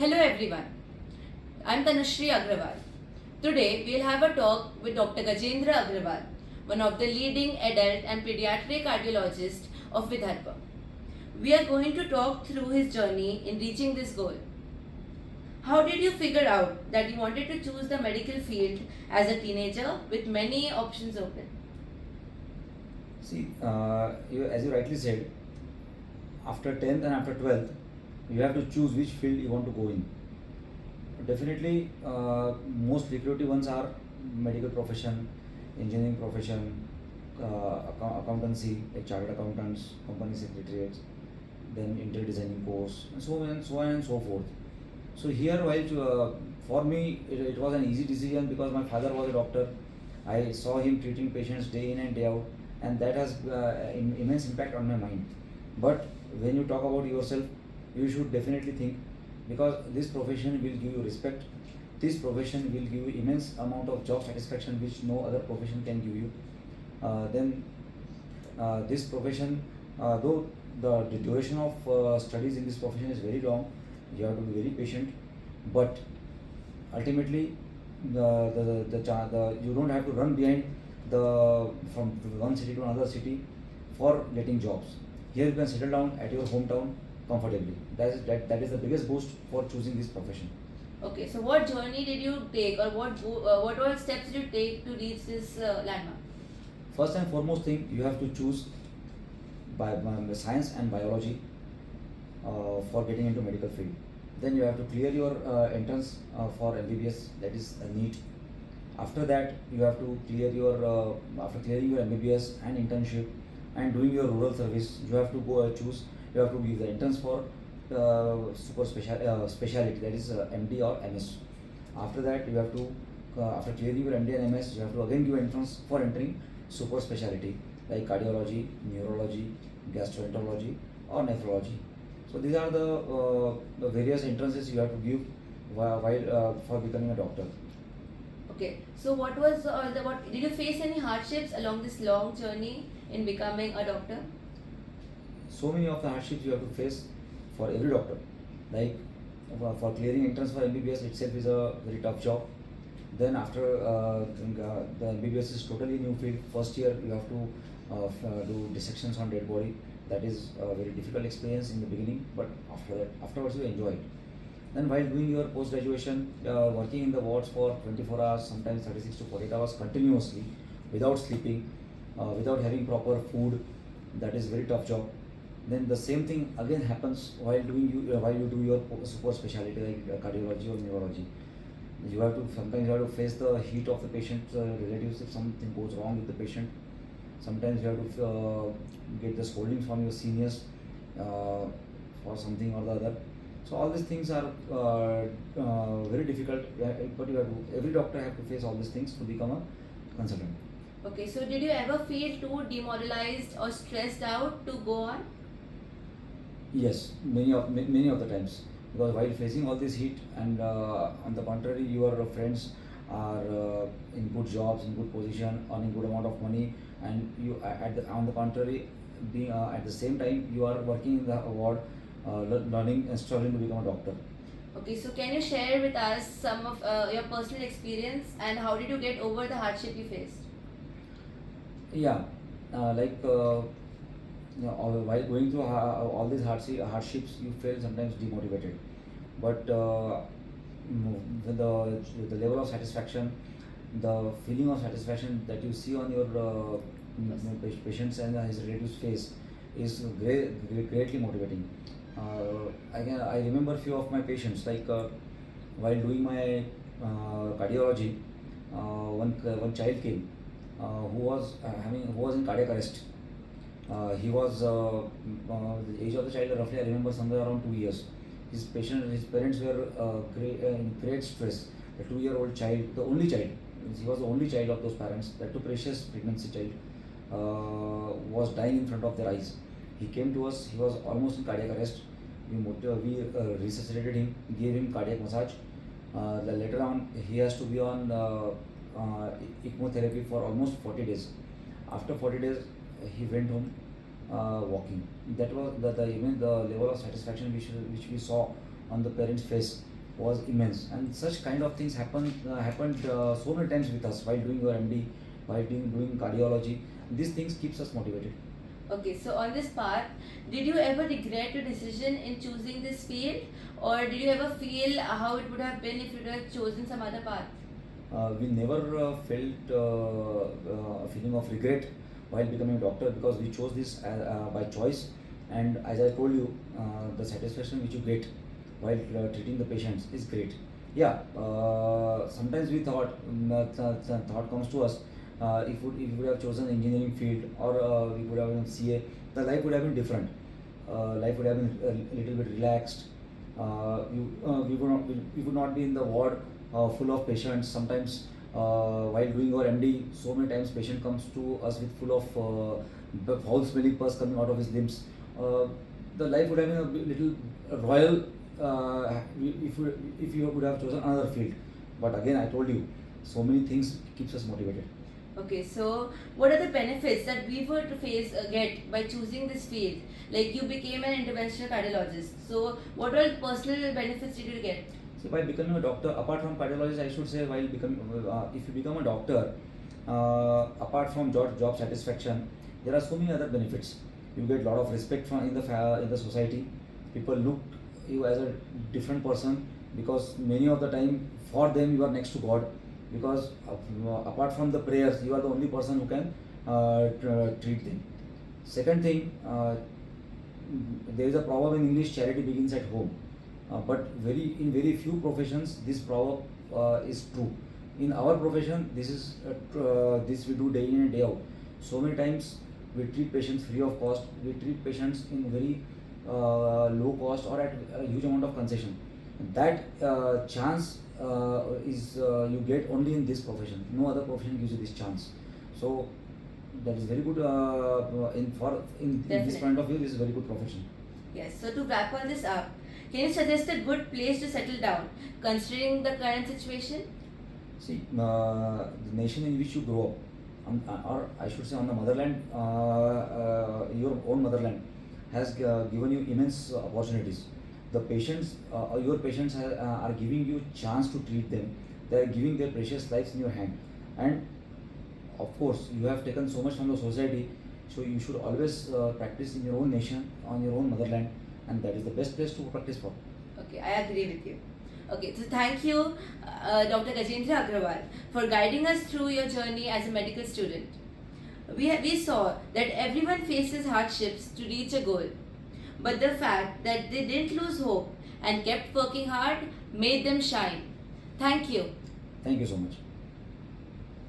Hello everyone, I'm Tanushree Agrawal. Today we'll have a talk with Dr. Gajendra Agrawal, one of the leading adult and pediatric cardiologists of Vidarbha. We are going to talk through his journey in reaching this goal. How did you figure out that you wanted to choose the medical field as a teenager with many options open? See, as you rightly said, after 10th and after 12th, you have to choose which field you want to go in. Definitely, most lucrative ones are medical profession, engineering profession, accountancy, like chartered accountants, company secretariats, then interior designing course, and so on and so on and so forth. So here, for me, it was an easy decision because my father was a doctor. I saw him treating patients day in and day out, and that has immense impact on my mind. But when you talk about yourself, you should definitely think, because this profession will give you respect. This profession will give you immense amount of job satisfaction which no other profession can give you. This profession, though the duration of studies in this profession is very long, you have to be very patient, but ultimately you don't have to run behind from one city to another city for getting jobs. Here you can settle down at your hometown comfortably. That is the biggest boost for choosing this profession. Okay, so what journey did you take, or what all steps did you take to reach this landmark? First and foremost thing, you have to choose by science and biology for getting into medical field. Then you have to clear your entrance for MBBS, that is NEET. After that, you have to clear your after clearing your MBBS and internship and doing your rural service, you have to go choose. You have to give the entrance for speciality, that is MD or MS. After that, you have to after clearing your MD and MS, you have to again give entrance for entering super speciality like cardiology, neurology, gastroenterology, or nephrology. So these are the various entrances you have to give while for becoming a doctor. Okay, so what did you face any hardships along this long journey in becoming a doctor? So many of the hardships you have to face for every doctor. Like for clearing entrance for MBBS itself is a very tough job. Then after the MBBS is totally new field. First year you have to do dissections on dead body. That is a very difficult experience in the beginning, but afterwards you enjoy it. Then while doing your post graduation, working in the wards for 24 hours, sometimes 36 to 48 hours continuously, without sleeping, without having proper food, that is very tough job. Then the same thing again happens while you do your super specialty like cardiology or neurology. Sometimes you have to face the heat of the patient's relatives if something goes wrong with the patient. Sometimes you have to get the scoldings from your seniors for something or the other. So all these things are very difficult, but every doctor have to face all these things to become a consultant. Okay, so did you ever feel too demoralized or stressed out to go on? Yes, many of the times, because while facing all this heat and on the contrary, your friends are in good jobs, in good position, earning good amount of money, and you on the contrary, being at the same time you are working in the ward, learning and struggling to become a doctor. Okay, so can you share with us some of your personal experience and how did you get over the hardship you faced? Yeah, while going through all these hardships, you feel sometimes demotivated. But with the level of satisfaction, the feeling of satisfaction that you see on your patients and his relatives' face is greatly motivating. I remember few of my patients, like while doing my cardiology, one child came who was in cardiac arrest. The age of the child roughly I remember somewhere around 2 years. His parents were in great stress. The 2-year-old child, the only child, he was the only child of those parents. That too precious pregnancy child was dying in front of their eyes. He came to us. He was almost in cardiac arrest. We resuscitated him, gave him cardiac massage. Later on, he has to be on ECMO therapy for almost 40 days. After 40 days, he went home walking. That was even the level of satisfaction which we saw on the parents' face was immense, and such kind of things happened so many times with us while doing your MD, while doing cardiology. These things keeps us motivated. Okay, so on this path, did you ever regret your decision in choosing this field, or did you ever feel how it would have been if you would have chosen some other path? We never felt a feeling of regret while becoming a doctor, because we chose this by choice. And as I told you, the satisfaction which you get while treating the patients is great. Yeah, sometimes we thought, thought comes to us, if we would have chosen engineering field, or we would have been CA, the life would have been different. Life would have been a little bit relaxed. We would not be in the ward full of patients. Sometimes while doing our MD, so many times patient comes to us with full of foul smelling pus coming out of his limbs. The life would have been a little royal if you would have chosen another field. But again, I told you, so many things keeps us motivated. Okay, so what are the benefits that we were to get by choosing this field? Like you became an interventional cardiologist. So what all personal benefits did you get? So by becoming a doctor, apart from cardiologist, I should say, while if you become a doctor, apart from job satisfaction, there are so many other benefits. You get a lot of respect from in the society. People look you as a different person, because many of the time for them you are next to God. Because apart from the prayers, you are the only person who can treat them. Second thing, there is a proverb in English: charity begins at home. But in very few professions this proverb is true. In our profession, this we do day in and day out. So many times we treat patients free of cost. We treat patients in very low cost or at a huge amount of concession. That chance is you get only in this profession. No other profession gives you this chance. So that is very good. In this point of view, this is very good profession. Yes. So to wrap all this up, can you suggest a good place to settle down, considering the current situation? See, the nation in which you grow up, or I should say on the motherland, your own motherland, has given you immense opportunities. The patients, your patients are giving you chance to treat them. They are giving their precious lives in your hand. And of course, you have taken so much from the society, so you should always practice in your own nation, on your own motherland, and that is the best place to practice for. Okay, I agree with you. Okay, so thank you, Dr. Gajendra Agrawal, for guiding us through your journey as a medical student. We saw that everyone faces hardships to reach a goal, but the fact that they didn't lose hope and kept working hard made them shine. Thank you. Thank you so much.